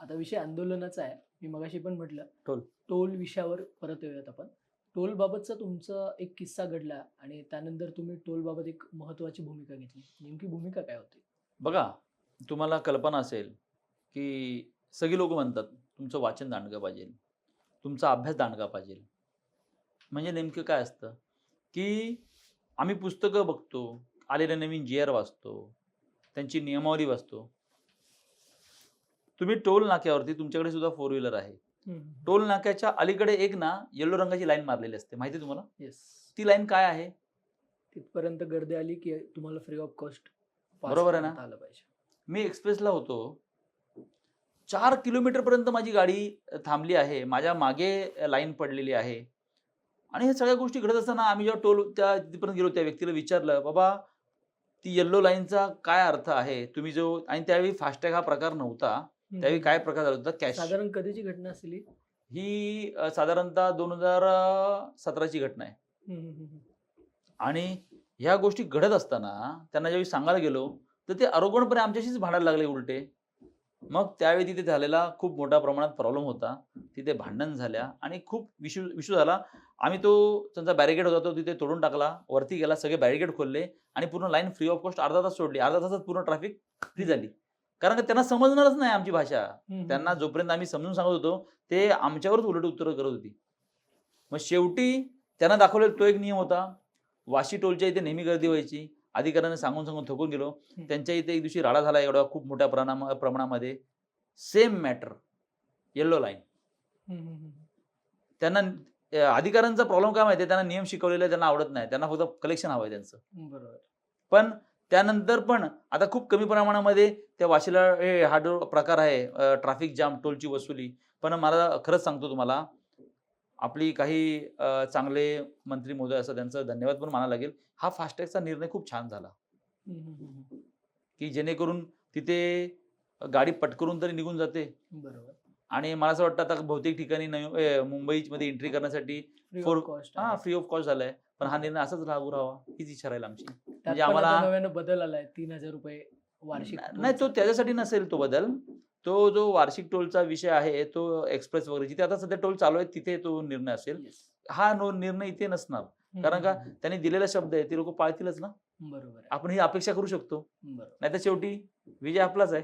आता विषय आंदोलनाचा आहे. मी मगाशी पण म्हटलं टोल. टोल विषयावर परत येऊयात आपण. टोल बाबतचा तुमचा एक किस्सा घडला आणि त्यानंतर तुम्ही टोल बाबत एक महत्त्वाची भूमिका घेतली. नेमकी भूमिका काय होती? बघा, तुम्हाला कल्पना असेल, की सगळी लोकं म्हणतात, तुमचं वाचन दांडगं पाहिजे, तुमचा अभ्यास दांडगा पाहिजे. म्हणजे नेमकं काय असतं, की आम्ही पुस्तकं बघतो, आलेले नवीन जी-आर वाचतो, त्यांची नियमावली वाचतो. तुम्ही टोल नाक्यावरती तुमच्याकडे सुद्धा फोर व्हीलर आहे. हं, टोल नाक्याच्या अलीकडे एक ना येलो रंगाची लाईन मारलेली असते. माहिती आहे तुम्हाला? येस. ती लाईन काय आहे? तिथपर्यंत गर्दी आली की तुम्हाला फ्री ऑफ कॉस्ट पास बरोबर आहे ना? करता आलं पाहिजे. मी एक्सप्रेसला होतो. 4 किलोमीटरपर्यंत माझी गाडी थांबली आहे. माझ्या मागे लाईन पडलेली आहे. आणि ह्या सगळ्या गोष्टी घडत असताना आम्ही जेव्हा टोल त्या तिथपर्यंत गेलो, त्या व्यक्तीला विचारलं, "बाबा, ती येलो लाईनचा काय अर्थ आहे? तुम्ही जो" आणि त्यावेळी फास्टॅग हा प्रकार नव्हता. हं, त्यावेळी हं. काय प्रकार झाला होता? कॅश. साधारण कधीची घटना असेल ही? ही साधारणतः 2017 ची घटना आहे. हं, हं, हं, हं. आणि ह्या गोष्टी घडत असताना त्यांना ज्यावेळी सांगायला गेलो, तर ते आरोगणपणे आमच्याशीच भांडायला लागले उलटे. मग त्यावेळी तिथे झालेला खूप मोठ्या प्रमाणात प्रॉब्लेम होता. तिथे भांडण झाल्या आणि खूप इश्यू झाला. आम्ही तो त्यांचा बॅरिकेड होता तो तिथे तोडून टाकला. वरती गेला, सगळे बॅरिकेड खोलले आणि पूर्ण लाईन फ्री ऑफ कॉस्ट अर्धा तास सोडली. अर्ध्या तासात पूर्ण ट्रॅफिक फ्री झाली. कारण का त्यांना समजणारच नाही आमची भाषा. हं, हं, त्यांना हं. जोपर्यंत आम्ही समजून सांगत होतो, ते आमच्यावरच उलट उत्तरं करत होती. मग शेवटी त्यांना दाखवलेला तो एक नियम होता. वाशी टोलच्या इथे नेहमी गर्दी व्हायची. अधिकाऱ्यांना सांगून थकून गेलो. हं. त्यांच्या इथे एक दिवशी राडा झाला एवढा खूप मोठ्या प्रमाणामध्ये. Same matter, yellow line. हं, हं, हं. त्यांना अधिकाऱ्यांचा प्रॉब्लेम काय माहिती आहे? त्यांना नियम शिकवलेले त्यांना आवडत नाही. त्यांना फक्त कलेक्शन हवं आहे त्यांचं. बरोबर. पण त्यानंतर पण आता खूप कमी प्रमाणामध्ये त्या वाशीला हा जो प्रकार आहे ट्रॅफिक जाम, टोलची वसुली. पण मला खरंच सांगतो तुम्हाला, आपली काही चांगले मंत्री महोदय असतात त्यांचं धन्यवाद पण मानावं लागेल. हा फास्टॅगचा निर्णय खूप छान झाला, हं, हं, हं, हं. की जेणेकरून तिथे गाडी पटकरून तरी निघून जाते. बरोबर. आणि मला असं वाटतं आता बहुतेक ठिकाणी मुंबईमध्ये एंट्री करण्यासाठी फ्री ऑफ फोर कॉस्ट आहे. फ्री ऑफ कॉस्ट झालाय. पण हा निर्णय असाच लागू राहावा हीच इच्छा राहील आमची. त्यात म्हणजे पण आता आम्हाला नव्यानं बदल आलाय ₹3000 वार्षिक नाही तो टोलचा. त्याच्यासाठी नसेल तो बदल. तो जो वार्षिक टोलचा विषय आहे तो एक्सप्रेस वगैरे जिथे आता सध्या टोल चालू आहे तिथे तो निर्णय असेल. येस. हा निर्णय इथे नसणार. हं, कारण हं, का हं. त्यांनी दिलेला शब्द आहे ते लोकं पाळतीलच ना. बरोबर आहे. आपण ही अपेक्षा करू शकतो. बरोबर. नाहीतर शेवटी विजय आपलाच आहे.